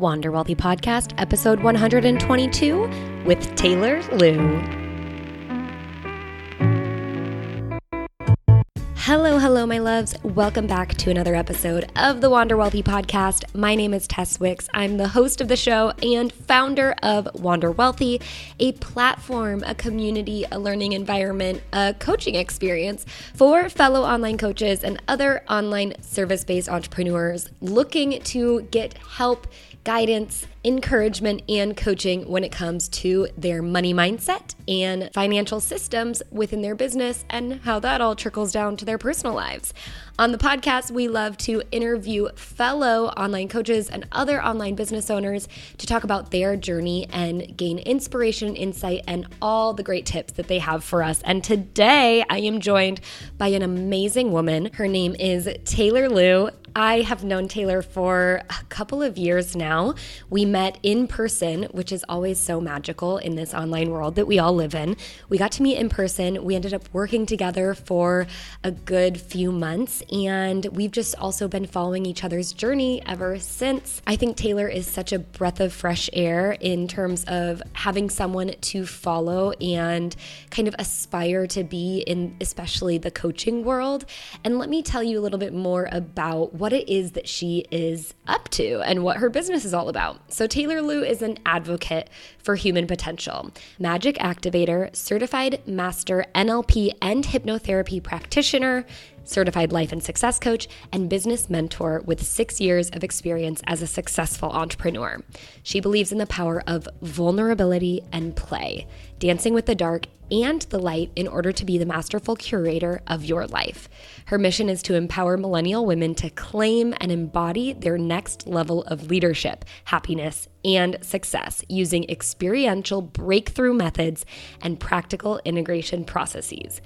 Wander Wealthy Podcast, episode 122 with Taylor Lou. Hello, my loves. Welcome back to another episode of the Wander Wealthy Podcast. My name is Tess. I'm the host of the show and founder of Wander Wealthy, a platform, a community, a learning environment, a coaching experience for fellow online coaches and other online service-based entrepreneurs looking to get help, guidance, encouragement, and coaching when it comes to their money mindset and financial systems within their business and how that all trickles down to their personal lives. On the podcast, we love to interview fellow online coaches and other online business owners to talk about their journey and gain inspiration, insight, and all the great tips that they have for us. And today I am joined by an amazing woman. Her name is Taylor Lou. I have known Taylor for a couple of years now. We met in person, which is always so magical in this online world that we all live in. We got to meet in person. We ended up working together for a good few months, and we've just also been following each other's journey ever since. I think Taylor is such a breath of fresh air in terms of having someone to follow and kind of aspire to be in, especially the coaching world. And let me tell you a little bit more about what it is that she is up to and what her business is all about. So Taylor Lou is an advocate for human potential, magic activator, certified master NLP and hypnotherapy practitioner, certified life and success coach, and business mentor with 6 years of experience as a successful entrepreneur. She believes in the power of vulnerability and play, dancing with the dark and the light in order to be the masterful curator of your life. Her mission is to empower millennial women to claim and embody their next level of leadership, happiness, and success using experiential breakthrough methods and practical integration processes.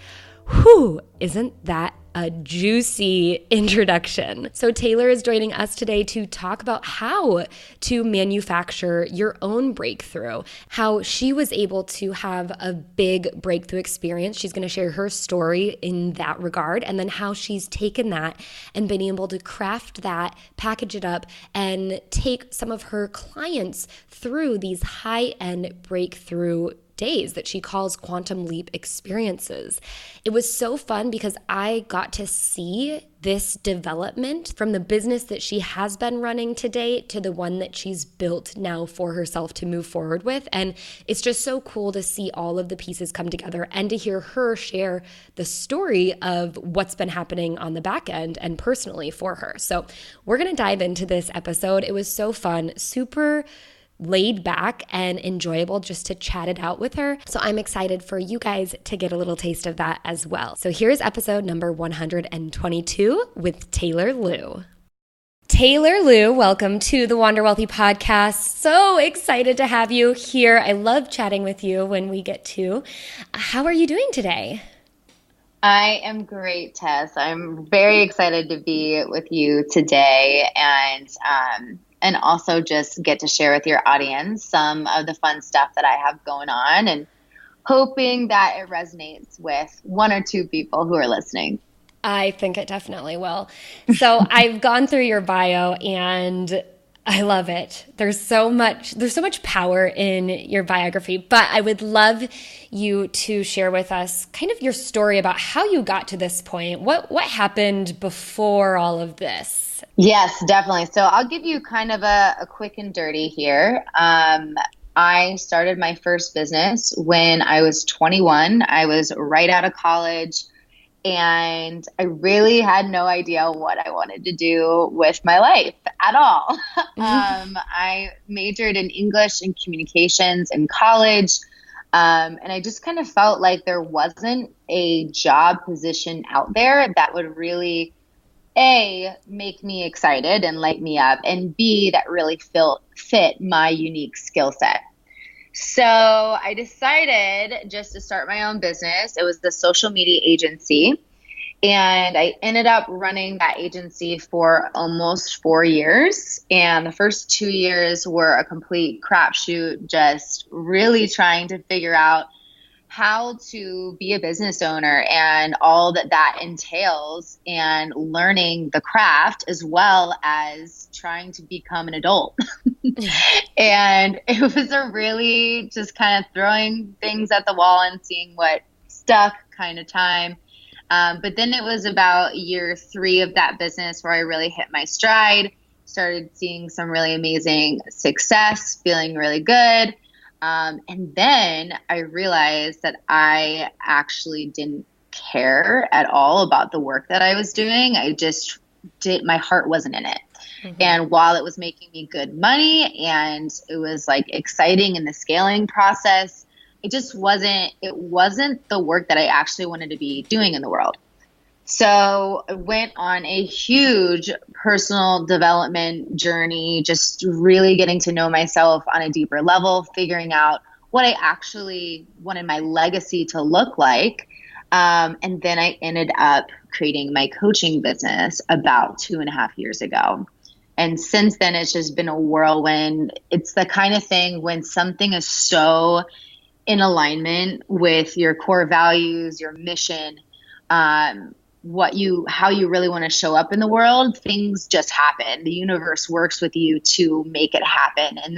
Whew, isn't that a juicy introduction? So Taylor is joining us today to talk about how to manufacture your own breakthrough, how she was able to have a big breakthrough experience. She's going to share her story in that regard, and then how she's taken that and been able to craft that, package it up, and take some of her clients through these high-end breakthrough days that she calls quantum leap experiences. It was so fun because I got to see this development from the business that she has been running to date to the one that she's built now for herself to move forward with. And it's just so cool to see all of the pieces come together and to hear her share the story of what's been happening on the back end and personally for her. So we're going to dive into this episode. It was so fun, super laid back and enjoyable just to chat it out with her. So I'm excited for you guys to get a little taste of that as well. So here's episode number 122 with Taylor Lou. Taylor Lou, welcome to the Wander Wealthy Podcast. So excited to have you here. I love chatting with you when we get to. How are you doing today? I am great, Tess. I'm very excited to be with you today and also just get to share with your audience some of the fun stuff that I have going on and hoping that it resonates with one or two people who are listening. I think it definitely will. So I've gone through your bio and I love it. There's so much power in your biography, but I would love you to share with us kind of your story about how you got to this point. What happened before all of this? Yes, definitely. So I'll give you kind of a quick and dirty here. I started my first business when I was 21. I was right out of college and I really had no idea what I wanted to do with my life at all. I majored in English and communications in college. And I just kind of felt like there wasn't a job position out there that would really A, make me excited and light me up, and B, that really fit my unique skill set. So I decided just to start my own business. It was the social media agency, and I ended up running that agency for almost 4 years. And the first 2 years were a complete crapshoot, just really trying to figure out how to be a business owner and all that entails, and learning the craft as well as trying to become an adult. And it was a really just kind of throwing things at the wall and seeing what stuck kind of time. But then it was about year 3 of that business where I really hit my stride, started seeing some really amazing success, feeling really good. And then I realized that I actually didn't care at all about the work that I was doing. My heart wasn't in it. Mm-hmm. And while it was making me good money and it was like exciting in the scaling process, it wasn't the work that I actually wanted to be doing in the world. So I went on a huge personal development journey, just really getting to know myself on a deeper level, figuring out what I actually wanted my legacy to look like. And then I ended up creating my coaching business about 2.5 years ago. And since then, it's just been a whirlwind. It's the kind of thing when something is so in alignment with your core values, your mission, how you really want to show up in the world, things just happen. The universe works with you to make it happen. And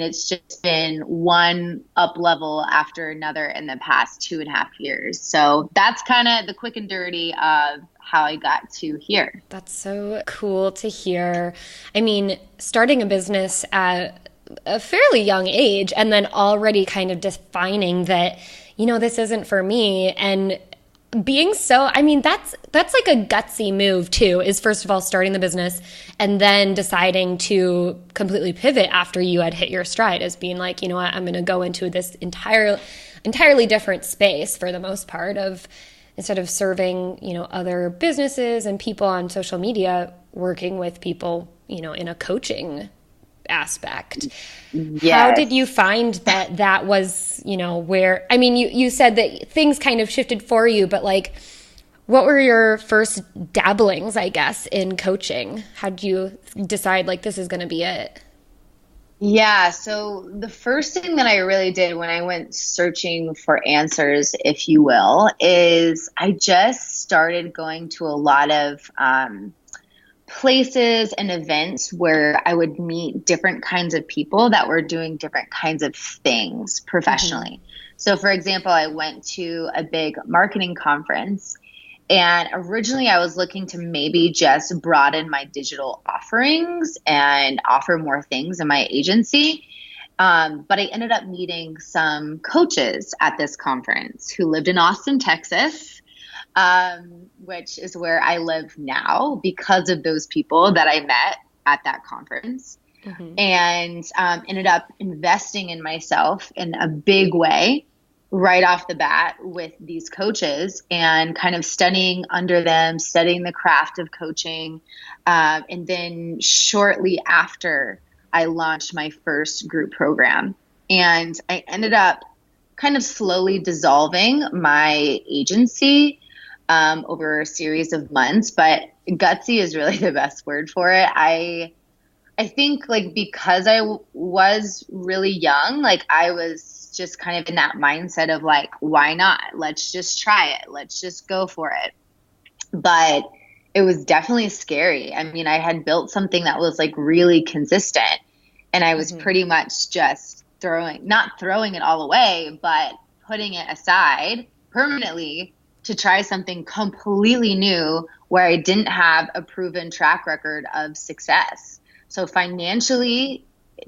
it's just been one up level after another in the past 2.5 years. So that's kind of the quick and dirty of how I got to here. That's so cool to hear. I mean, starting a business at a fairly young age and then already kind of defining that, this isn't for me, and being so, that's like a gutsy move too, is first of all starting the business and then deciding to completely pivot after you had hit your stride, as being like, you know what, I'm going to go into this entirely different space for the most part, of instead of serving, other businesses and people on social media, working with people, in a coaching aspect. Yes. How did you find that was, where, you said that things kind of shifted for you, but like, what were your first dabblings, I guess, in coaching? How did you decide like this is going to be it? Yeah. So the first thing that I really did when I went searching for answers, if you will, is I just started going to a lot of, places and events where I would meet different kinds of people that were doing different kinds of things professionally. Mm-hmm. So for example, I went to a big marketing conference, and originally I was looking to maybe just broaden my digital offerings and offer more things in my agency. But I ended up meeting some coaches at this conference who lived in Austin, Texas, which is where I live now because of those people that I met at that conference. Mm-hmm. And ended up investing in myself in a big way right off the bat with these coaches, and kind of studying under them, studying the craft of coaching. And then shortly after, I launched my first group program, and I ended up kind of slowly dissolving my agency over a series of months, but gutsy is really the best word for it. I think like because I was really young, like I was just kind of in that mindset of like, why not? Let's just try it. Let's just go for it. But it was definitely scary. I had built something that was like really consistent, and I was pretty much just not throwing it all away, but putting it aside permanently to try something completely new where I didn't have a proven track record of success. So financially,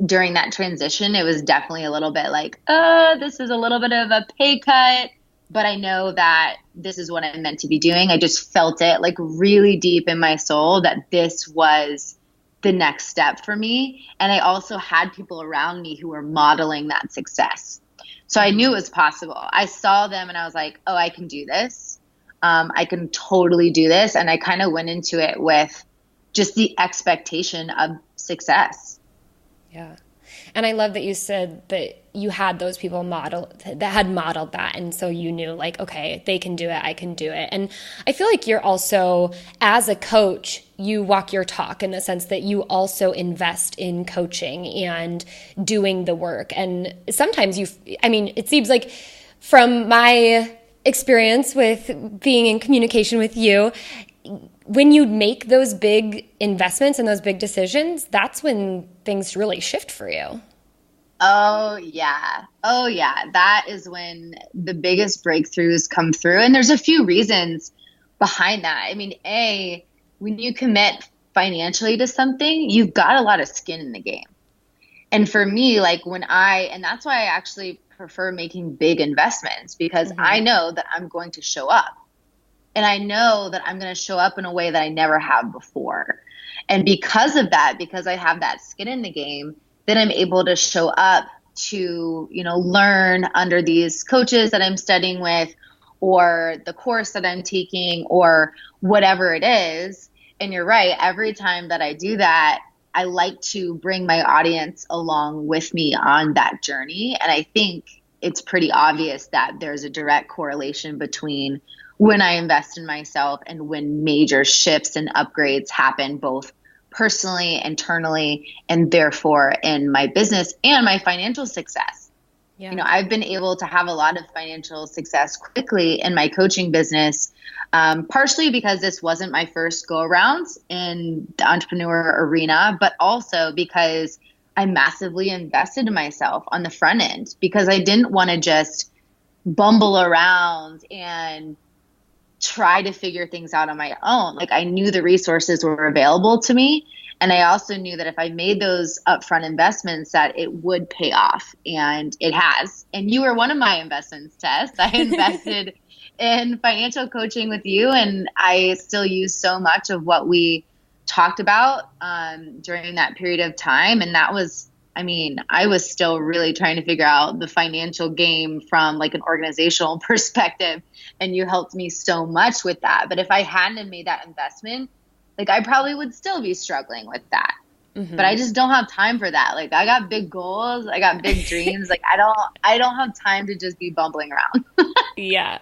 during that transition, it was definitely a little bit like, this is a little bit of a pay cut, but I know that this is what I'm meant to be doing. I just felt it like really deep in my soul that this was the next step for me. And I also had people around me who were modeling that success. So I knew it was possible. I saw them and I was like, oh, I can do this. I can totally do this. And I kind of went into it with just the expectation of success. Yeah. And I love that you said that you had those people that had modeled that. And so you knew like, okay, they can do it. I can do it. And I feel like you're also, as a coach, you walk your talk in the sense that you also invest in coaching and doing the work. And sometimes it seems like from my experience with being in communication with you, when you make those big investments and those big decisions, that's when things really shift for you. Oh, yeah. Oh, yeah. That is when the biggest breakthroughs come through. And there's a few reasons behind that. I mean, when you commit financially to something, you've got a lot of skin in the game. And for me, like and that's why I actually prefer making big investments, because I know that I'm going to show up. And I know that I'm going to show up in a way that I never have before. And because of that, because I have that skin in the game, then I'm able to show up to, learn under these coaches that I'm studying with, or the course that I'm taking, or whatever it is. And you're right. Every time that I do that, I like to bring my audience along with me on that journey. And I think it's pretty obvious that there's a direct correlation between when I invest in myself and when major shifts and upgrades happen, both personally, internally, and therefore in my business and my financial success. Yeah. I've been able to have a lot of financial success quickly in my coaching business, partially because this wasn't my first go around in the entrepreneur arena, but also because I massively invested in myself on the front end, because I didn't want to just bumble around and try to figure things out on my own. Like, I knew the resources were available to me. And I also knew that if I made those upfront investments, that it would pay off. And it has. And you were one of my investments, Tess. I invested in financial coaching with you, and I still use so much of what we talked about during that period of time. And that was, I was still really trying to figure out the financial game from like an organizational perspective. And you helped me so much with that. But if I hadn't have made that investment, like, I probably would still be struggling with that. But I just don't have time for that. Like, I got big goals. I got big dreams. Like, I don't have time to just be bumbling around. Yeah.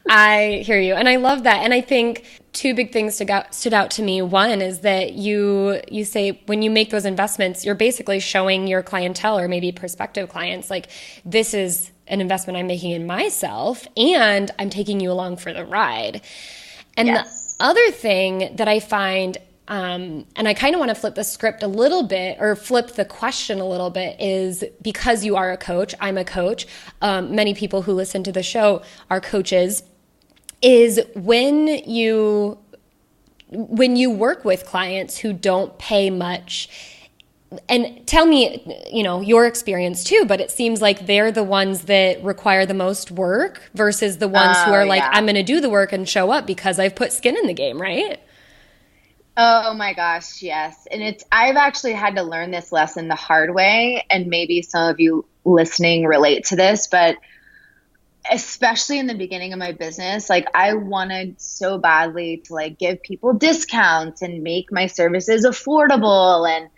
I hear you. And I love that. And I think two big things stood out to me. One is that you say when you make those investments, you're basically showing your clientele or maybe prospective clients, like, this is an investment I'm making in myself, and I'm taking you along for the ride. And yes. The other thing that I find, and I kind of want to flip the script a little bit, or flip the question a little bit, is because you are a coach, I'm a coach, many people who listen to the show are coaches, is when you work with clients who don't pay much, and tell me, your experience too, but it seems like they're the ones that require the most work versus the ones who are like, I'm going to do the work and show up because I've put skin in the game, right? Oh my gosh, yes. And I've actually had to learn this lesson the hard way, and maybe some of you listening relate to this, but especially in the beginning of my business, like, I wanted so badly to like give people discounts and make my services affordable, and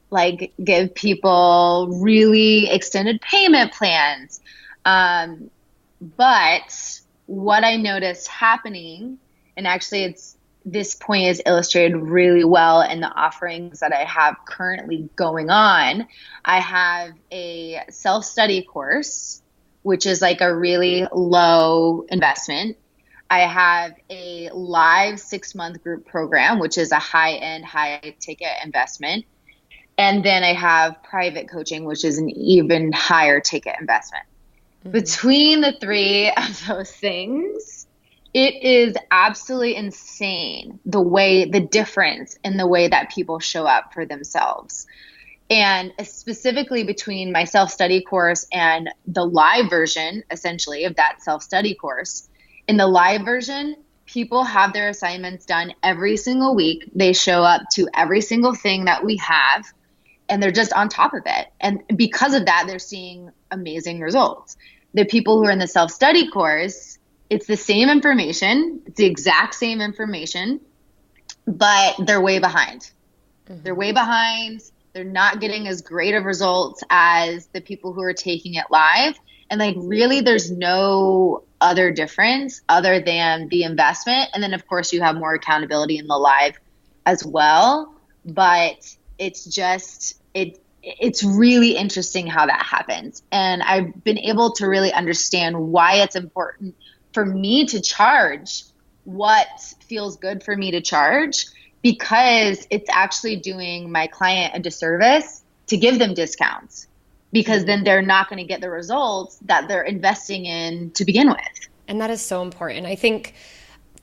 like give people really extended payment plans. But what I noticed happening, and actually this point is illustrated really well in the offerings that I have currently going on. I have a self-study course, which is like a really low investment. I have a live 6-month group program, which is a high-end, high-ticket investment. And then I have private coaching, which is an even higher ticket investment. Between the three of those things, it is absolutely insane the difference in the way that people show up for themselves. And specifically between my self-study course and the live version, essentially, of that self-study course. In the live version, people have their assignments done every single week. They show up to every single thing that we have, and they're just on top of it. And because of that, they're seeing amazing results. The people who are in the self-study course, it's the same information. It's the exact same information, but they're way behind. They're way behind. They're not getting as great of results as the people who are taking it live. And like, really, there's no other difference other than the investment. And then of course you have more accountability in the live as well. But it's just, it's really interesting how that happens. And I've been able to really understand why it's important for me to charge what feels good for me to charge, because it's actually doing my client a disservice to give them discounts, because then they're not going to get the results that they're investing in to begin with. And that is so important. I think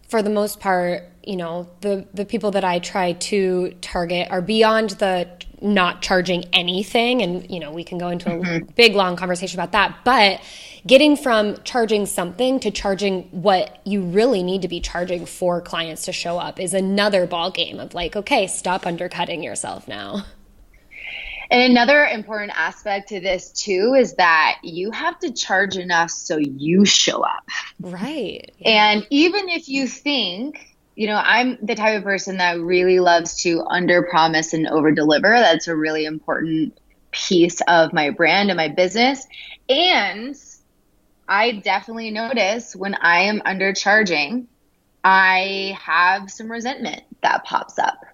for the most part, you know, the people that I try to target are beyond the not charging anything. And, you know, we can go into a big, long conversation about that. But getting from charging something to charging what you really need to be charging for clients to show up is another ball game of like, okay, stop undercutting yourself now. And another important aspect to this too is that you have to charge enough so you show up. Right. Yeah. And even if you think, you know, I'm the type of person that really loves to under promise and over deliver. That's a really important piece of my brand and my business. And I definitely notice when I am undercharging, I have some resentment that pops up.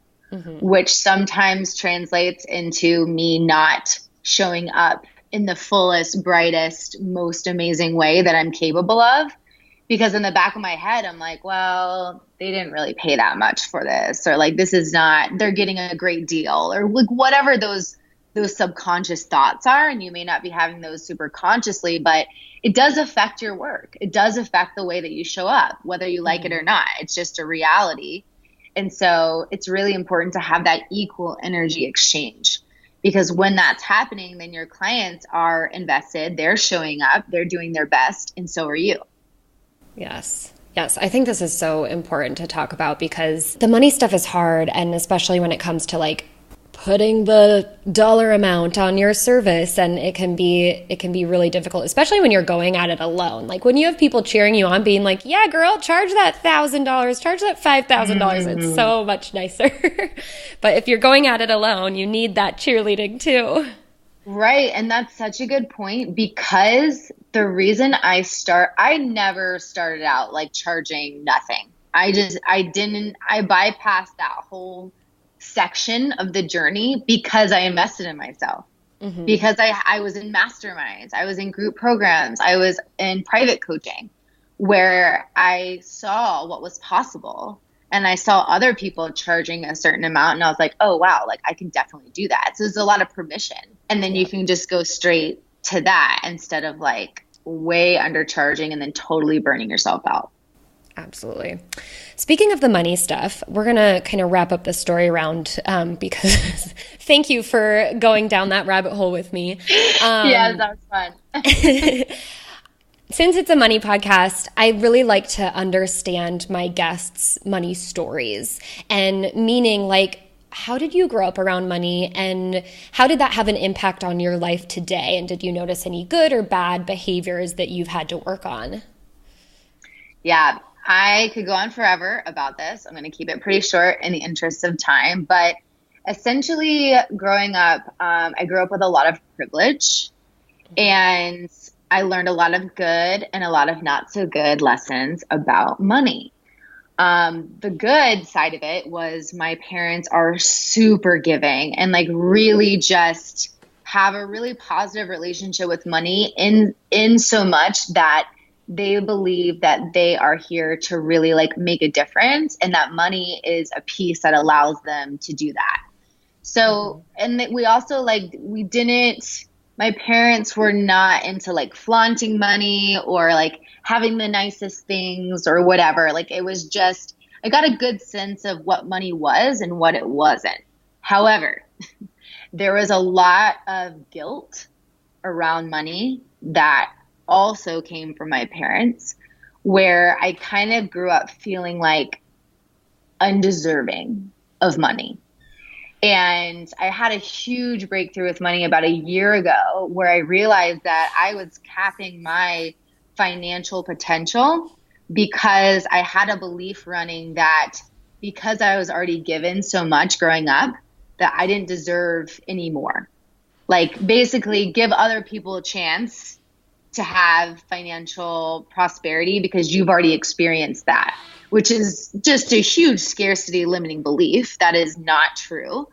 Which sometimes translates into me not showing up in the fullest, brightest, most amazing way that I'm capable of. Because in the back of my head, I'm like, well, they didn't really pay that much for this. Or like, this is not, they're getting a great deal. Or like whatever those subconscious thoughts are. And you may not be having those super consciously, but it does affect your work. It does affect the way that you show up, whether you like it or not. It's just a reality. And so it's really important to have that equal energy exchange, because when that's happening, then your clients are invested, they're showing up, they're doing their best, and so are you. Yes. Yes. I think this is so important to talk about because the money stuff is hard. And especially when it comes to like putting the dollar amount on your service, and it can be really difficult, especially when you're going at it alone. Like when you have people cheering you on, being like, yeah, girl, charge that $1,000, charge that $5,000. It's so much nicer. But if you're going at it alone, you need that cheerleading too. Right. And that's such a good point, because the reason I never started out like charging nothing. I bypassed that whole section of the journey because I invested in myself, because I was in masterminds, I was in group programs, I was in private coaching, where I saw what was possible and I saw other people charging a certain amount, and I was like, oh wow, like I can definitely do that. So there's a lot of permission, and then you can just go straight to that instead of like way undercharging and then totally burning yourself out. Absolutely. Speaking of the money stuff, we're going to kind of wrap up the story around because thank you for going down that rabbit hole with me. Yeah, that was fun. Since it's a money podcast, I really like to understand my guests' money stories, and meaning like, how did you grow up around money, and how did that have an impact on your life today? And did you notice any good or bad behaviors that you've had to work on? Yeah. I could go on forever about this. I'm going to keep it pretty short in the interest of time. But essentially, growing up, I grew up with a lot of privilege, and I learned a lot of good and a lot of not so good lessons about money. The good side of it was my parents are super giving and like really just have a really positive relationship with money in so much that they believe that they are here to really like make a difference, and that money is a piece that allows them to do that. So, and we also my parents were not into like flaunting money or like having the nicest things or whatever. Like it was just, I got a good sense of what money was and what it wasn't. However, there was a lot of guilt around money that also came from my parents, where I kind of grew up feeling like undeserving of money. And I had a huge breakthrough with money about a year ago, where I realized that I was capping my financial potential because I had a belief running that because I was already given so much growing up, that I didn't deserve any more. Like basically give other people a chance to have financial prosperity because you've already experienced that, which is just a huge scarcity limiting belief. That is not true.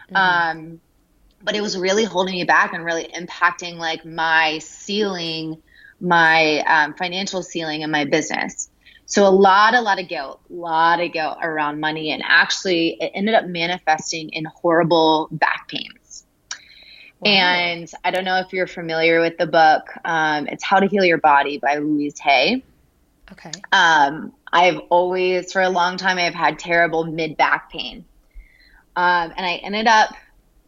But it was really holding me back and really impacting like my ceiling, my financial ceiling in my business. So a lot of guilt around money. And actually it ended up manifesting in horrible back pains. Wow. And I don't know if you're familiar with the book. It's How to Heal Your Body by Louise Hay. Okay. I've always, for a long time, I've had terrible mid back pain. And I ended up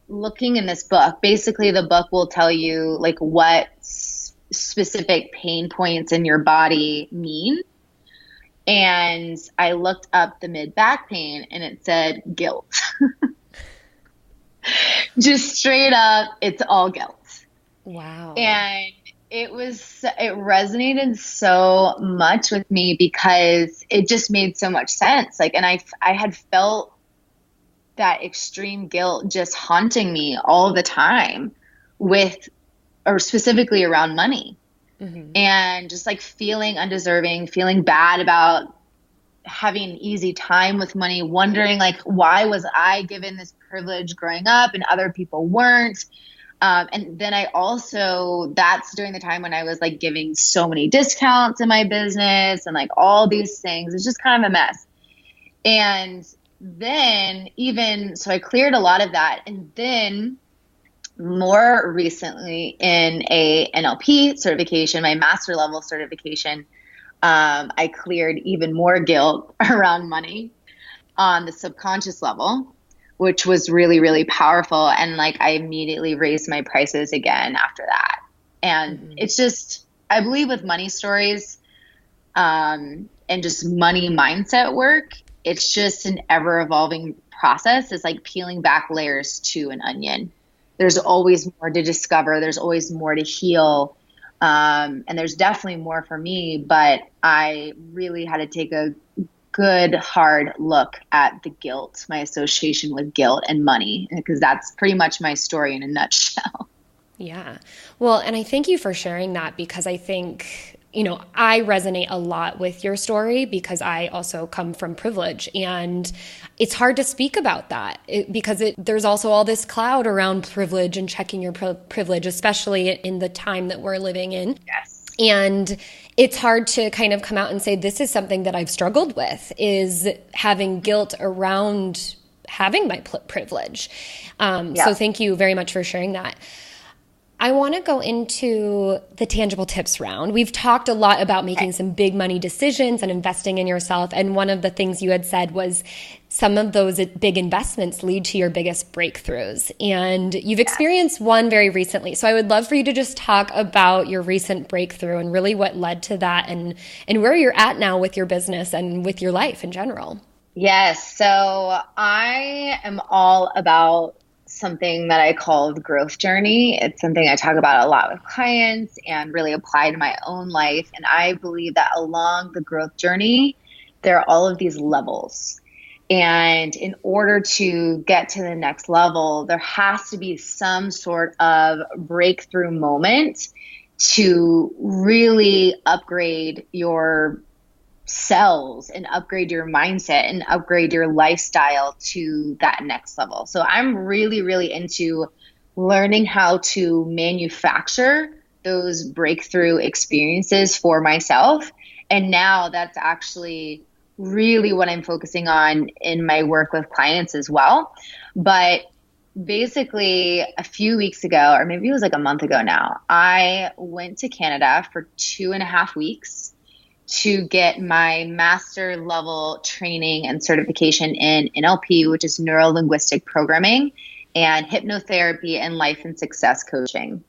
looking in this book. Basically, the book will tell you like what specific pain points in your body mean. And I looked up the mid back pain and it said guilt. Just straight up, it's all guilt. Wow. And it resonated so much with me because it just made so much sense. Like, and I had felt that extreme guilt just haunting me all the time or specifically around money. Mm-hmm. And just like feeling undeserving, feeling bad about having an easy time with money, wondering like, why was I given this privilege growing up and other people weren't? And then that's during the time when I was like giving so many discounts in my business and like all these things. It's just kind of a mess. And then so I cleared a lot of that. And then more recently in a NLP certification, my master level certification, I cleared even more guilt around money on the subconscious level, which was really, really powerful. And like, I immediately raised my prices again after that. And It's just, I believe with money stories, and just money mindset work, it's just an ever evolving process. It's like peeling back layers to an onion. There's always more to discover. There's always more to heal. And there's definitely more for me, but I really had to take a good hard look at the guilt, my association with guilt and money, because that's pretty much my story in a nutshell. Yeah. Well, and I thank you for sharing that because I think, I resonate a lot with your story because I also come from privilege, and it's hard to speak about that because there's also all this cloud around privilege and checking your privilege, especially in the time that we're living in. Yes. And it's hard to kind of come out and say, this is something that I've struggled with, is having guilt around having my privilege. So thank you very much for sharing that. I want to go into the tangible tips round. We've talked a lot about making some big money decisions and investing in yourself. And one of the things you had said was some of those big investments lead to your biggest breakthroughs. And you've experienced one very recently. So I would love for you to just talk about your recent breakthrough and really what led to that and where you're at now with your business and with your life in general. Yes. So I am all about something that I call the growth journey. It's something I talk about a lot with clients and really apply to my own life. And I believe that along the growth journey, there are all of these levels. And in order to get to the next level, there has to be some sort of breakthrough moment to really upgrade your cells and upgrade your mindset and upgrade your lifestyle to that next level. So I'm really, really into learning how to manufacture those breakthrough experiences for myself. And now that's actually really what I'm focusing on in my work with clients as well. But basically a few weeks ago, or maybe it was like a month ago now, I went to Canada for 2.5 weeks to get my master level training and certification in NLP, which is neuro-linguistic programming, and hypnotherapy and life and success coaching.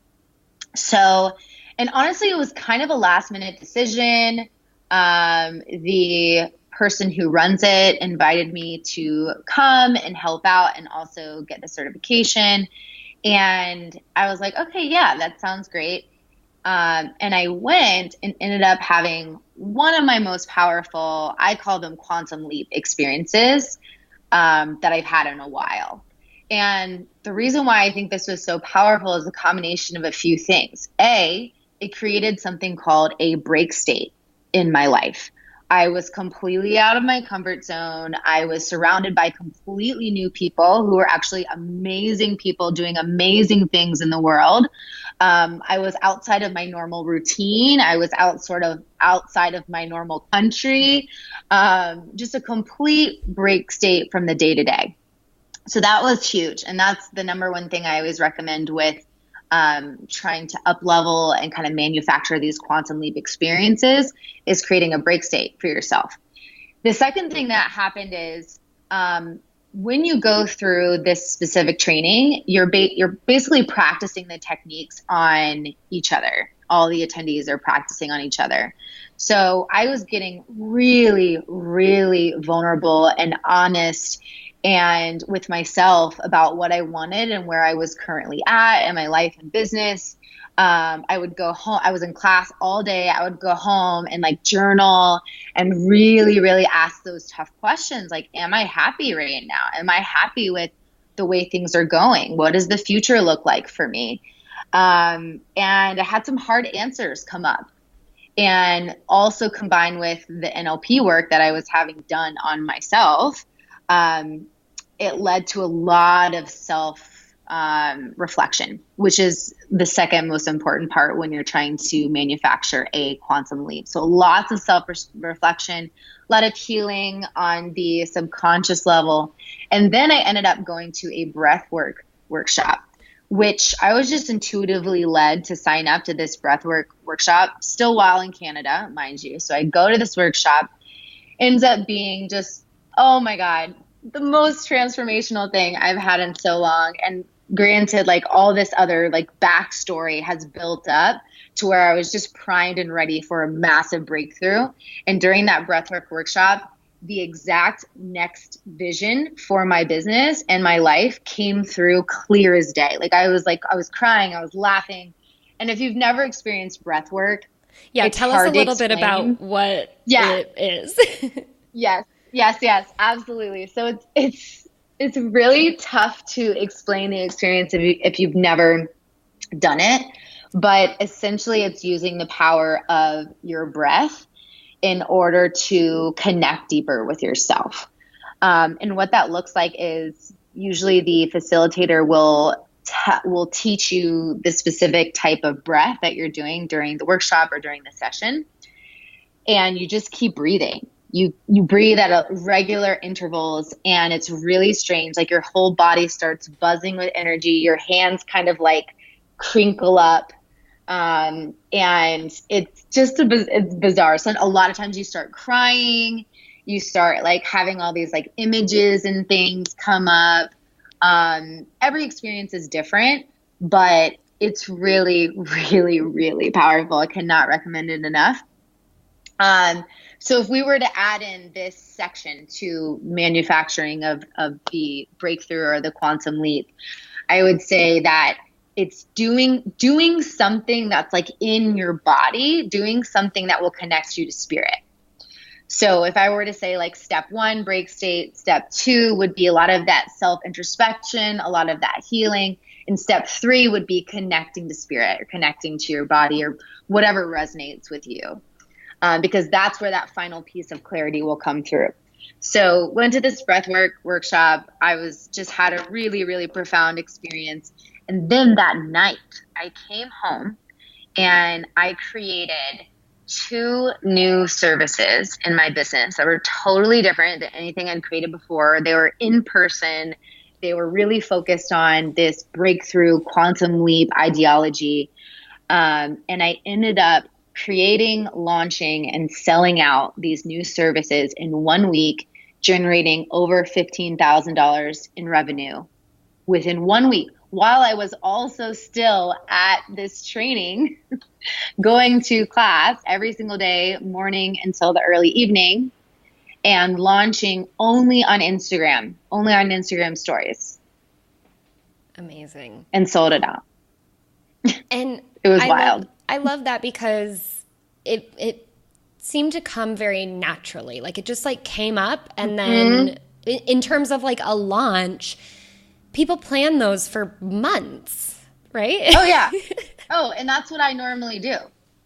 So, and honestly, it was kind of a last minute decision. The person who runs it invited me to come and help out and also get the certification. And I was like, okay, yeah, that sounds great. And I went and ended up having one of my most powerful, I call them quantum leap experiences, that I've had in a while. And the reason why I think this was so powerful is a combination of a few things. A, it created something called a break state in my life. I was completely out of my comfort zone. I was surrounded by completely new people who were actually amazing people doing amazing things in the world. I was outside of my normal routine. I was outside of my normal country. Just a complete break state from the day to day. So that was huge. And that's the number one thing I always recommend with trying to up level and kind of manufacture these quantum leap experiences is creating a break state for yourself. The second thing that happened is when you go through this specific training, you're basically practicing the techniques on each other. All the attendees are practicing on each other. So I was getting really, really vulnerable and honest and with myself about what I wanted and where I was currently at in my life and business. I would go home. I was in class all day. I would go home and like journal and really, really ask those tough questions. Like, am I happy right now? Am I happy with the way things are going? What does the future look like for me? And I had some hard answers come up. And also combined with the NLP work that I was having done on myself, it led to a lot of self-reflection, which is the second most important part when you're trying to manufacture a quantum leap. So lots of self-reflection, a lot of healing on the subconscious level. And then I ended up going to a breathwork workshop, which I was just intuitively led to sign up to this breathwork workshop, still while in Canada, mind you. So I go to this workshop, ends up being just, oh my God, the most transformational thing I've had in so long. And granted, like all this other like backstory has built up to where I was just primed and ready for a massive breakthrough. And during that breathwork workshop, the exact next vision for my business and my life came through clear as day. I was crying, I was laughing. And if you've never experienced breath work, tell us a little bit about what it is. Yes, absolutely. So it's really tough to explain the experience if you've never done it, but essentially it's using the power of your breath in order to connect deeper with yourself. And what that looks like is usually the facilitator will teach you the specific type of breath that you're doing during the workshop or during the session. And you just keep breathing. You breathe at regular intervals, and it's really strange. Like your whole body starts buzzing with energy. Your hands kind of like crinkle up. And it's just it's bizarre. So a lot of times you start crying, you start like having all these like images and things come up. Every experience is different, but it's really, really, really powerful. I cannot recommend it enough. So if we were to add in this section to manufacturing of the breakthrough or the quantum leap, I would say that it's doing something that's like in your body, doing something that will connect you to spirit. So if I were to say like step 1, break state, step 2 would be a lot of that self-introspection, a lot of that healing. And step 3 would be connecting to spirit or connecting to your body or whatever resonates with you. Because that's where that final piece of clarity will come through. So went to this breathwork workshop. I had a really, really profound experience. And then that night I came home and I created 2 new services in my business that were totally different than anything I'd created before. They were in person. They were really focused on this breakthrough quantum leap ideology. And I ended up creating, launching, and selling out these new services in 1 week, generating over $15,000 in revenue within 1 week, while I was also still at this training, going to class every single day, morning until the early evening, and launching only on Instagram stories. Amazing. And sold it out. And it was wild. I love that because it seemed to come very naturally. Like it just like came up, and then in terms of like a launch, people plan those for months, right? Oh yeah. And that's what I normally do.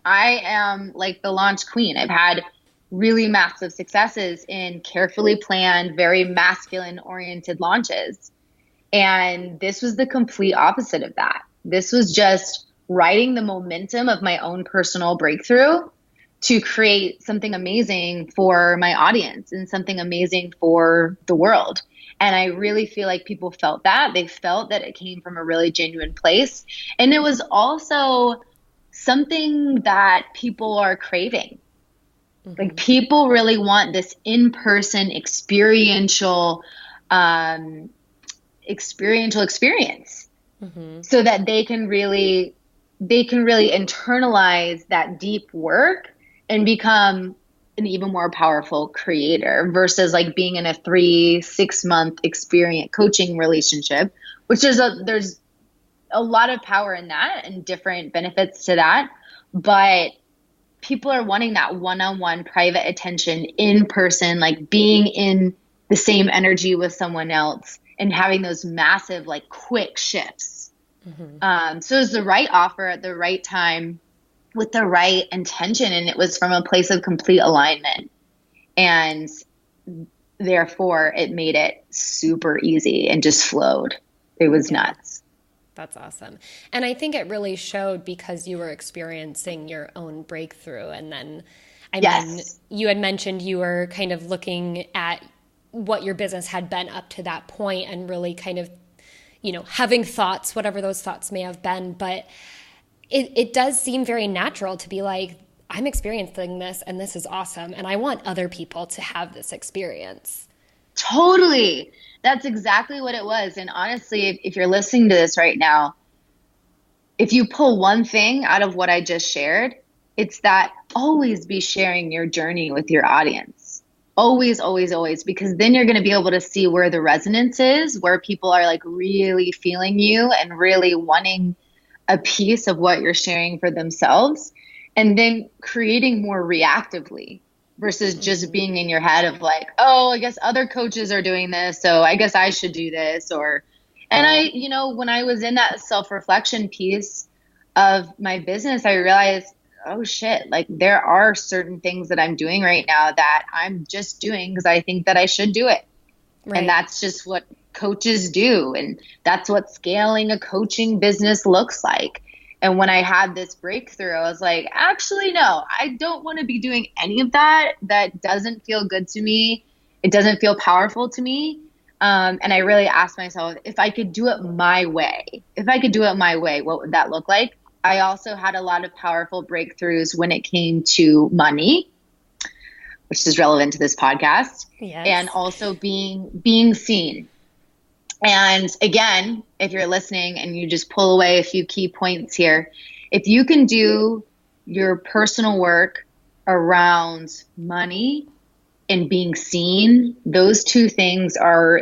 I am like the launch queen. I've had really massive successes in carefully planned, very masculine oriented launches. And this was the complete opposite of that. This was just riding the momentum of my own personal breakthrough to create something amazing for my audience and something amazing for the world. And I really feel like people felt that. They felt that it came from a really genuine place. And it was also something that people are craving. Like people really want this in-person experiential experience so that they can really internalize that deep work and become an even more powerful creator versus like being in a 3-6 month experience coaching relationship, which is there's a lot of power in that and different benefits to that. But people are wanting that one-on-one private attention in person, like being in the same energy with someone else and having those massive, like quick shifts. So it was the right offer at the right time with the right intention. And it was from a place of complete alignment. And therefore it made it super easy and just flowed. It was nuts. That's awesome. And I think it really showed because you were experiencing your own breakthrough. And then, I mean, you had mentioned you were kind of looking at what your business had been up to that point and really kind of, having thoughts, whatever those thoughts may have been. But it does seem very natural to be like, I'm experiencing this and this is awesome. And I want other people to have this experience. Totally. That's exactly what it was. And honestly, if you're listening to this right now, if you pull one thing out of what I just shared, it's that always be sharing your journey with your audience. Always, always, always, because then you're going to be able to see where the resonance is, where people are like really feeling you and really wanting a piece of what you're sharing for themselves, and then creating more reactively versus just being in your head of like, oh, I guess other coaches are doing this, so I guess I should do this. And I, when I was in that self-reflection piece of my business, I realized, oh shit, like there are certain things that I'm doing right now that I'm just doing because I think that I should do it. Right. And that's just what coaches do. And that's what scaling a coaching business looks like. And when I had this breakthrough, I was like, actually, no, I don't want to be doing any of that. That doesn't feel good to me. It doesn't feel powerful to me. And I really asked myself, if I could do it my way, what would that look like? I also had a lot of powerful breakthroughs when it came to money, which is relevant to this podcast, and also being seen. And again, if you're listening and you just pull away a few key points here, if you can do your personal work around money and being seen, those two things are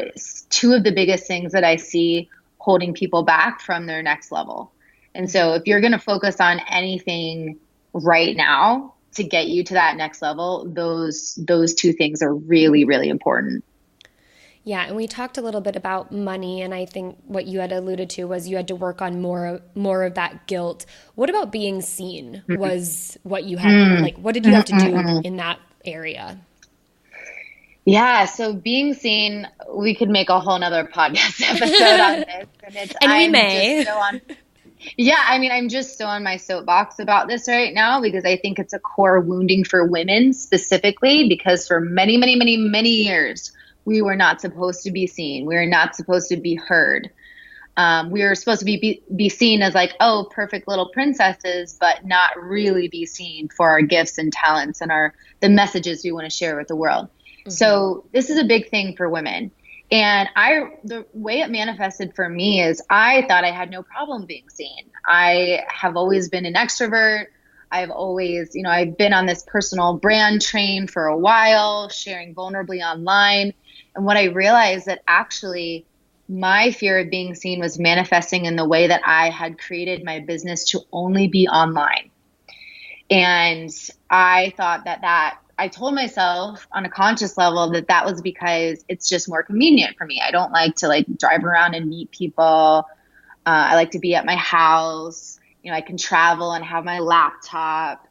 two of the biggest things that I see holding people back from their next level. And so if you're going to focus on anything right now to get you to that next level, those two things are really, really important. Yeah, and we talked a little bit about money, and I think what you had alluded to was you had to work on more of that guilt. What about being seen was what you had, like, what did you have to do in that area? Yeah, so being seen, we could make a whole nother podcast episode on this. And we may. I'm just so on my soapbox about this right now because I think it's a core wounding for women specifically, because for many, many, many, many years, we were not supposed to be seen. We were not supposed to be heard. We were supposed to be seen as like, oh, perfect little princesses, but not really be seen for our gifts and talents and the messages we want to share with the world. Mm-hmm. So this is a big thing for women. And the way it manifested for me is I thought I had no problem being seen. I have always been an extrovert. I've always, I've been on this personal brand train for a while, sharing vulnerably online. And what I realized that actually my fear of being seen was manifesting in the way that I had created my business to only be online. And I thought I told myself on a conscious level that was because it's just more convenient for me. I don't like to drive around and meet people. I like to be at my house. I can travel and have my laptop.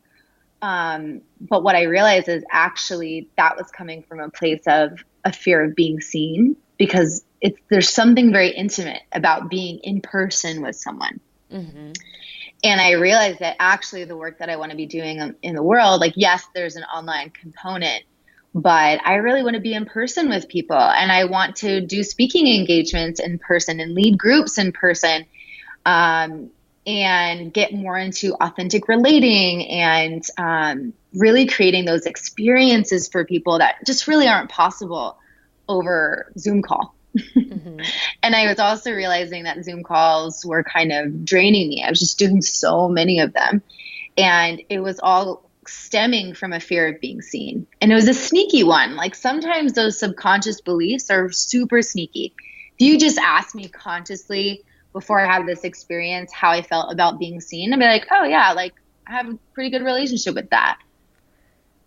But what I realized is actually that was coming from a place of a fear of being seen, because there's something very intimate about being in person with someone. Mm-hmm. And I realized that actually the work that I want to be doing in the world, like, yes, there's an online component, but I really want to be in person with people. And I want to do speaking engagements in person and lead groups in person, and get more into authentic relating and really creating those experiences for people that just really aren't possible over Zoom call. Mm-hmm. And I was also realizing that Zoom calls were kind of draining me. I was just doing so many of them. And it was all stemming from a fear of being seen. And it was a sneaky one. Like, sometimes those subconscious beliefs are super sneaky. If you just ask me consciously before I had this experience how I felt about being seen, I'd be like, oh yeah, like, I have a pretty good relationship with that.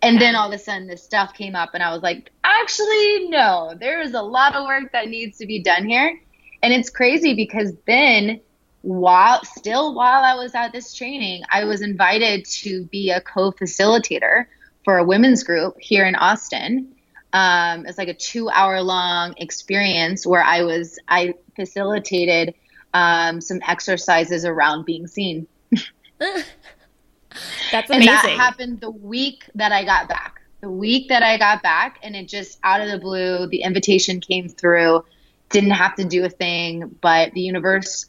And then all of a sudden this stuff came up and I was like, actually, no, there is a lot of work that needs to be done here. And it's crazy because then while I was at this training, I was invited to be a co-facilitator for a women's group here in Austin. It's like a 2-hour-long experience where I facilitated some exercises around being seen. That's amazing. And that happened the week that I got back. And it just, out of the blue, the invitation came through. Didn't have to do a thing, but the universe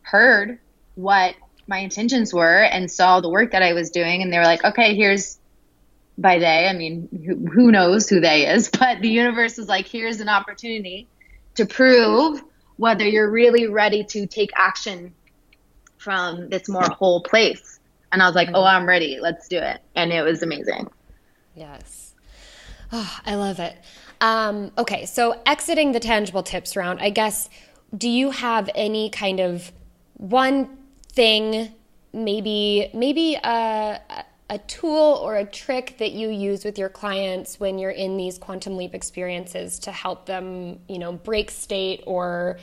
heard what my intentions were and saw the work that I was doing. And they were like, okay, here's, by they, I mean, who knows who they is, but the universe was like, here's an opportunity to prove whether you're really ready to take action from this more whole place. And I was like, oh, I'm ready. Let's do it. And it was amazing. Yes. Oh, I love it. Okay. So exiting the tangible tips round, I guess, do you have any kind of one thing, maybe a tool or a trick that you use with your clients when you're in these quantum leap experiences to help them, break state or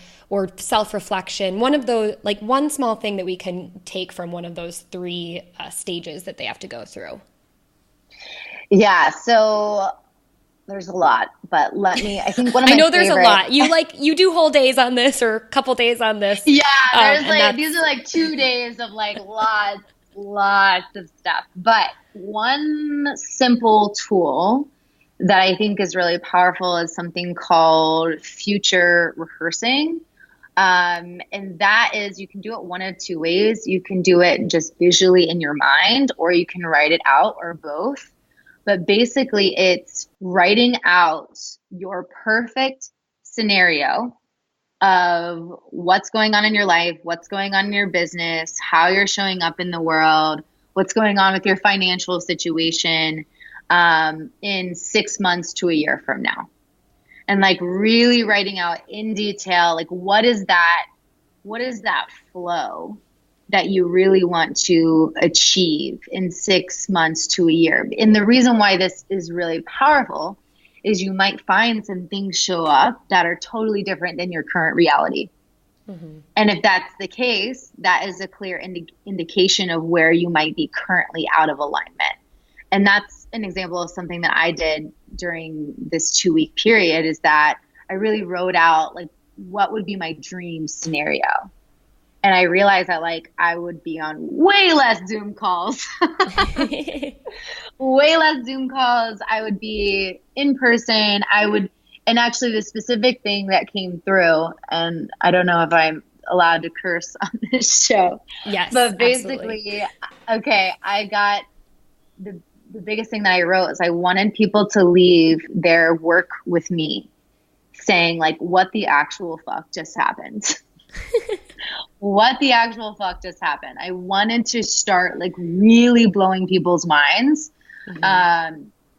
self-reflection? One of those, like one small thing that we can take from one of those three stages that they have to go through. Yeah. So there's a lot, but I think one of my I know there's a lot. You do whole days on this or a couple days on this. Yeah. There's these are like 2 days of like lots of stuff. But one simple tool that I think is really powerful is something called future rehearsing. And that is, you can do it one of two ways. You can do it just visually in your mind, or you can write it out, or both. But basically it's writing out your perfect scenario of what's going on in your life, what's going on in your business, how you're showing up in the world, what's going on with your financial situation in 6 months to a year from now. And like really writing out in detail, like what is that flow that you really want to achieve in 6 months to a year. And the reason why this is really powerful is you might find some things show up that are totally different than your current reality. Mm-hmm. And if that's the case, that is a clear indication of where you might be currently out of alignment. And that's an example of something that I did during this 2-week period, is that I really wrote out like what would be my dream scenario. And I realized that like I would be on way less Zoom calls, I would be in person. And actually the specific thing that came through, and I don't know if I'm allowed to curse on this show. Yes, but basically, okay, I got the biggest thing that I wrote is I wanted people to leave their work with me saying like, what the actual fuck just happened? What the actual fuck just happened? I wanted to start like really blowing people's minds,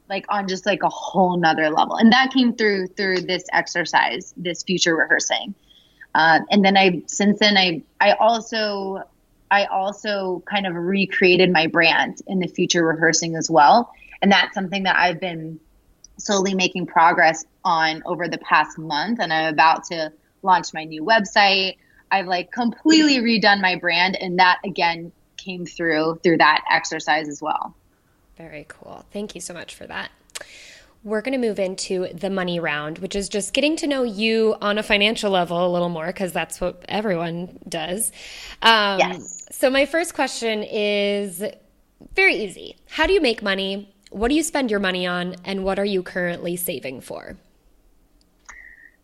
like on just like a whole nother level. And that came through this exercise, this future rehearsing. And then I also kind of recreated my brand in the future rehearsing as well. And that's something that I've been slowly making progress on over the past month. And I'm about to launch my new website. I've like completely redone my brand. And that again came through that exercise as well. Very cool. Thank you so much for that. We're going to move into the money round, which is just getting to know you on a financial level a little more, because that's what everyone does. Yes. So my first question is very easy. How do you make money? What do you spend your money on? And what are you currently saving for?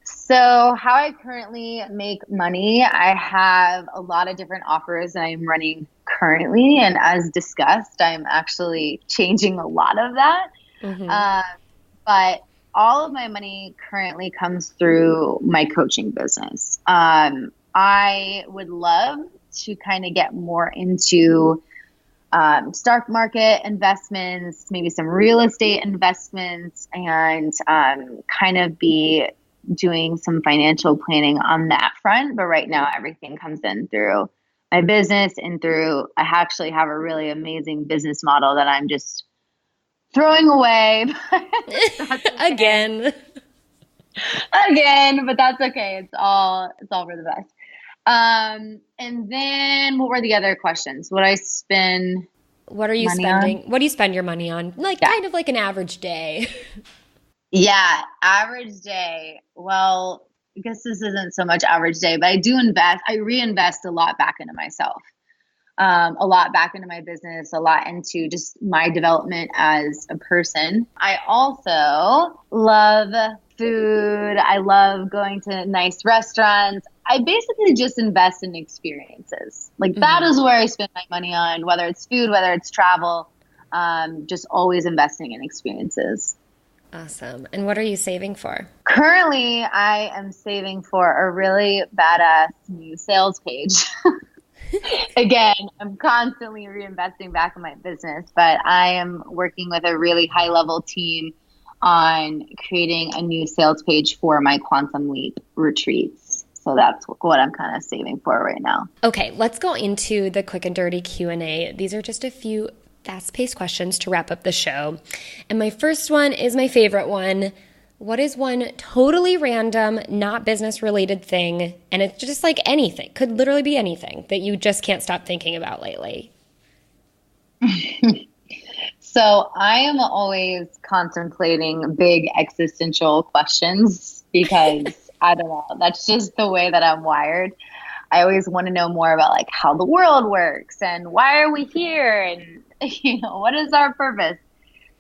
So how I currently make money, I have a lot of different offers that I'm running currently. And as discussed, I'm actually changing a lot of that. But all of my money currently comes through my coaching business. I would love to kind of get more into stock market investments, maybe some real estate investments, and kind of be doing some financial planning on that front. But right now, everything comes in through my business and through, I actually have a really amazing business model that I'm just throwing away. Again, but that's okay. It's all for the best. And then what were the other questions? What I spend what are you money spending? on? What do you spend your money on? Like kind of like an average day. Yeah, average day. Well, I guess this isn't so much average day, but I do invest. I reinvest a lot back into myself, a lot back into my business, a lot into just my development as a person. I also love food. I love going to nice restaurants. I basically just invest in experiences. Like that is where I spend my money on, whether it's food, whether it's travel, just always investing in experiences. Awesome. And what are you saving for? Currently, I am saving for a really badass new sales page. Again, I'm constantly reinvesting back in my business, but I am working with a really high-level team on creating a new sales page for my Quantum Leap retreats. So that's what I'm kind of saving for right now. Okay, let's go into the quick and dirty Q&A. These are just a few fast-paced questions to wrap up the show. And my first one is my favorite one. What is one totally random, not business-related thing, and it's just like anything, could literally be anything, that you just can't stop thinking about lately? So I am always contemplating big existential questions because I don't know, that's just the way that I'm wired. I always want to know more about like how the world works and why are we here and what is our purpose?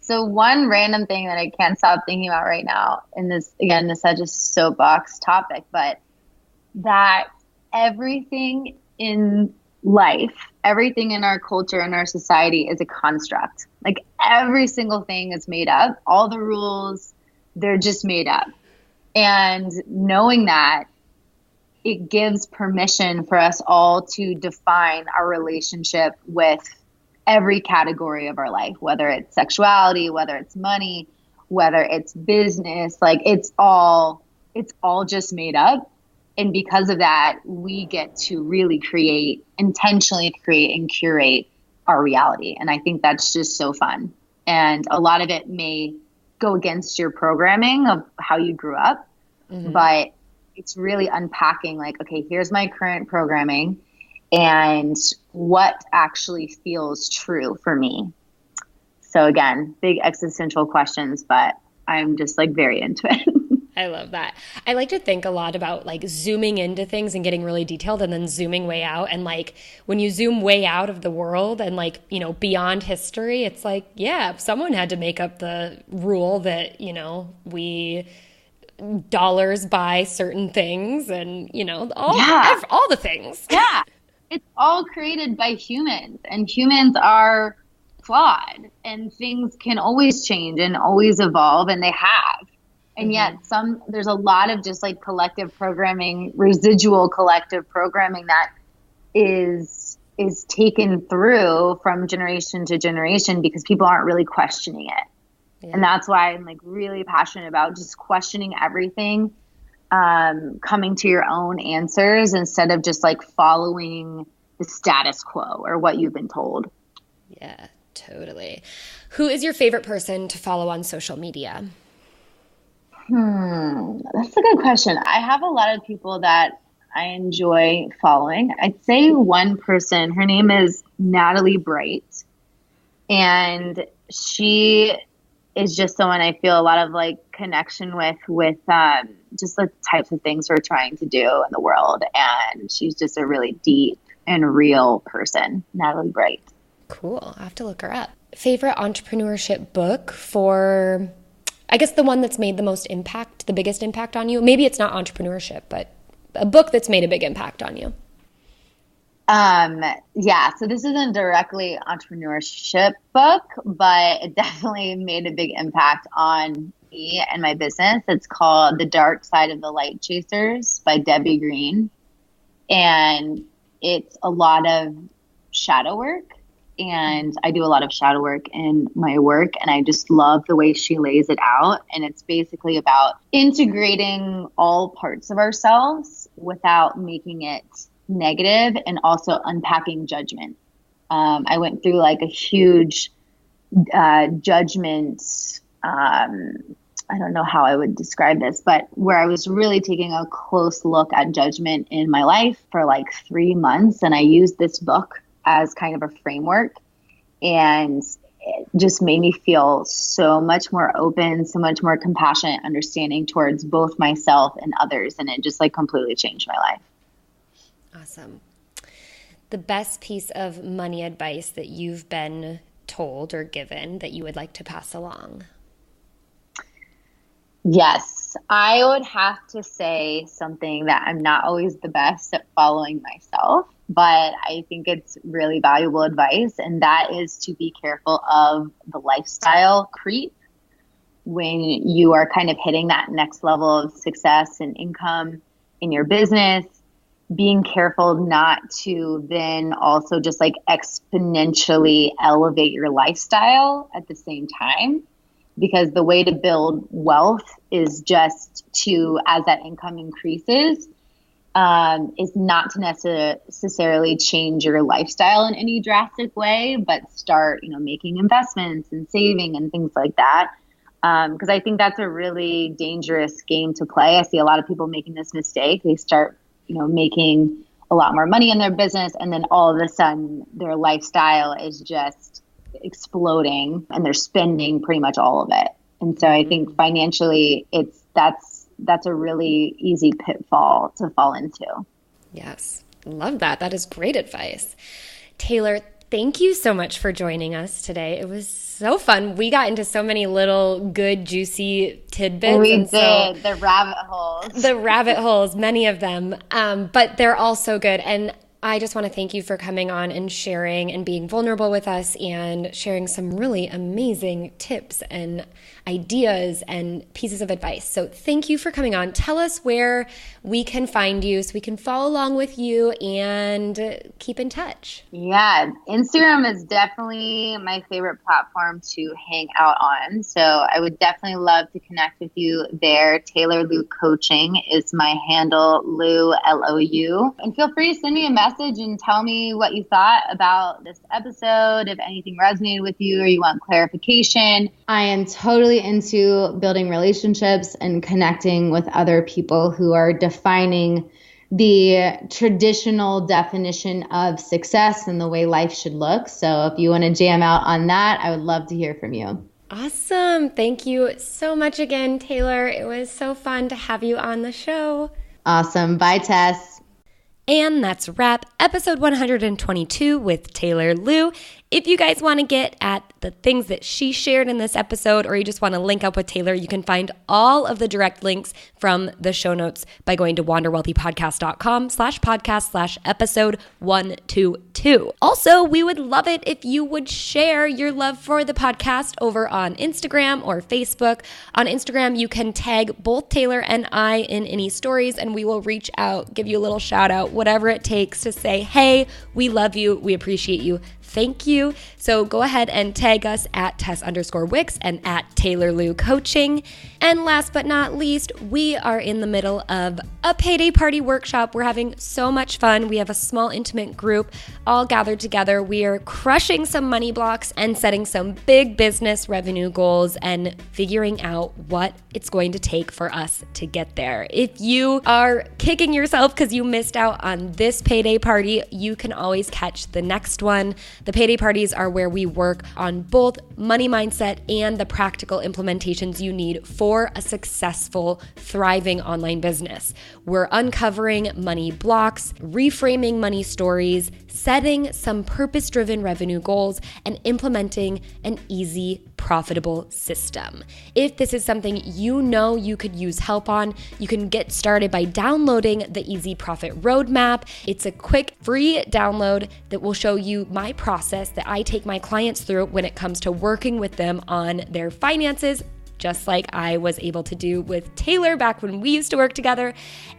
So one random thing that I can't stop thinking about right now, and this is such a soapbox topic, but that everything in life, everything in our culture and our society is a construct. Like every single thing is made up. All the rules, they're just made up. And knowing that, it gives permission for us all to define our relationship with every category of our life, whether it's sexuality, whether it's money, whether it's business, like it's all just made up. And because of that, we get to really intentionally create and curate our reality. And I think that's just so fun. And a lot of it may go against your programming of how you grew up, but it's really unpacking like, okay, here's my current programming and what actually feels true for me. So again, big existential questions, but I'm just like very into it. I love that. I like to think a lot about like zooming into things and getting really detailed and then zooming way out. And like when you zoom way out of the world and like, beyond history, it's like, yeah, someone had to make up the rule that, we dollars buy certain things and, all the things. Yeah. It's all created by humans and humans are flawed and things can always change and always evolve and they have. And yet there's a lot of just like collective programming, residual collective programming that is taken through from generation to generation because people aren't really questioning it. Yeah. And that's why I'm like really passionate about just questioning everything, coming to your own answers instead of just like following the status quo or what you've been told. Yeah, totally. Who is your favorite person to follow on social media? That's a good question. I have a lot of people that I enjoy following. I'd say one person, her name is Natalie Bright, and she is just someone I feel a lot of like connection with just the types of things we're trying to do in the world. And she's just a really deep and real person, Natalie Bright. Cool. I'll have to look her up. Favorite entrepreneurship book for, I guess, the one that's made the most impact, the biggest impact on you? Maybe it's not entrepreneurship, but a book that's made a big impact on you. Yeah, so this isn't directly entrepreneurship book, but it definitely made a big impact on me and my business. It's called The Dark Side of the Light Chasers by Debbie Green. And it's a lot of shadow work. And I do a lot of shadow work in my work, and I just love the way she lays it out. And it's basically about integrating all parts of ourselves without making it negative, and also unpacking judgment. I went through like a huge judgment. I don't know how I would describe this, but where I was really taking a close look at judgment in my life for like 3 months. And I used this book as kind of a framework, and it just made me feel so much more open, so much more compassionate, understanding towards both myself and others. And it just like completely changed my life. Awesome. The best piece of money advice that you've been told or given that you would like to pass along? Yes, I would have to say something that I'm not always the best at following myself, but I think it's really valuable advice, and that is to be careful of the lifestyle creep when you are kind of hitting that next level of success and income in your business. Being careful not to then also just like exponentially elevate your lifestyle at the same time, because the way to build wealth is just to, as that income increases, is not to necessarily change your lifestyle in any drastic way, but start, making investments and saving and things like that. Because I think that's a really dangerous game to play. I see a lot of people making this mistake. They start making a lot more money in their business, and then all of a sudden their lifestyle is just exploding and they're spending pretty much all of it. And so I think financially that's a really easy pitfall to fall into. Yes. Love that. That is great advice. Taylor, thank you so much for joining us today. It was so fun. We got into so many little good, juicy tidbits. We did. The rabbit holes. The rabbit holes, many of them. But they're all so good. And I just want to thank you for coming on and sharing and being vulnerable with us and sharing some really amazing tips and ideas and pieces of advice. So thank you for coming on. Tell us where we can find you so we can follow along with you and keep in touch. Yeah, Instagram is definitely my favorite platform to hang out on. So I would definitely love to connect with you there. Taylor Lou Coaching is my handle, Lou, L-O-U. And feel free to send me a message and tell me what you thought about this episode, if anything resonated with you or you want clarification. I am totally into building relationships and connecting with other people who are defining the traditional definition of success and the way life should look. So if you want to jam out on that, I would love to hear from you. Awesome. Thank you so much again, Taylor. It was so fun to have you on the show. Awesome. Bye, Tess. And that's a wrap. Episode 122 with Taylor Lou. If you guys want to get at the things that she shared in this episode, or you just want to link up with Taylor, you can find all of the direct links from the show notes by going to wanderwealthypodcast.com/podcast/episode 122. Also, we would love it if you would share your love for the podcast over on Instagram or Facebook. On Instagram, you can tag both Taylor and I in any stories, and we will reach out, give you a little shout out, whatever it takes to say, hey, we love you, we appreciate you. Thank you. So go ahead and tag us at Tess_Wicks and at Taylor Lou Coaching. And last but not least, we are in the middle of a Payday Party workshop. We're having so much fun. We have a small, intimate group all gathered together. We are crushing some money blocks and setting some big business revenue goals and figuring out what it's going to take for us to get there. If you are kicking yourself because you missed out on this Payday Party, you can always catch the next one. The Payday Party Parties are where we work on both money mindset and the practical implementations you need for a successful, thriving online business. We're uncovering money blocks, reframing money stories, setting some purpose-driven revenue goals, and implementing an easy, profitable system. If this is something you know you could use help on, you can get started by downloading the Easy Profit Roadmap. It's a quick, free download that will show you my process that I take my clients through when it comes to working with them on their finances, just like I was able to do with Taylor back when we used to work together.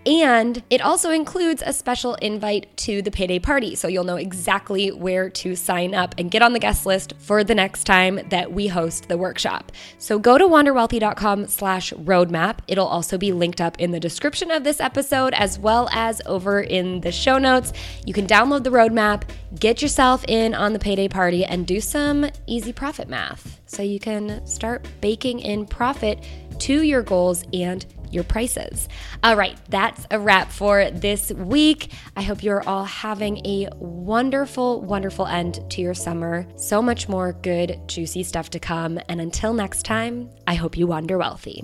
And it also includes a special invite to the Payday Party, so you'll know exactly where to sign up and get on the guest list for the next time that we host the workshop. So go to wanderwealthy.com/roadmap. It'll also be linked up in the description of this episode as well as over in the show notes. You can download the roadmap, get yourself in on the Payday Party, and do some easy profit math so you can start baking in profit to your goals and your prices. All right, that's a wrap for this week. I hope you're all having a wonderful, wonderful end to your summer. So much more good, juicy stuff to come. And until next time, I hope you wander wealthy.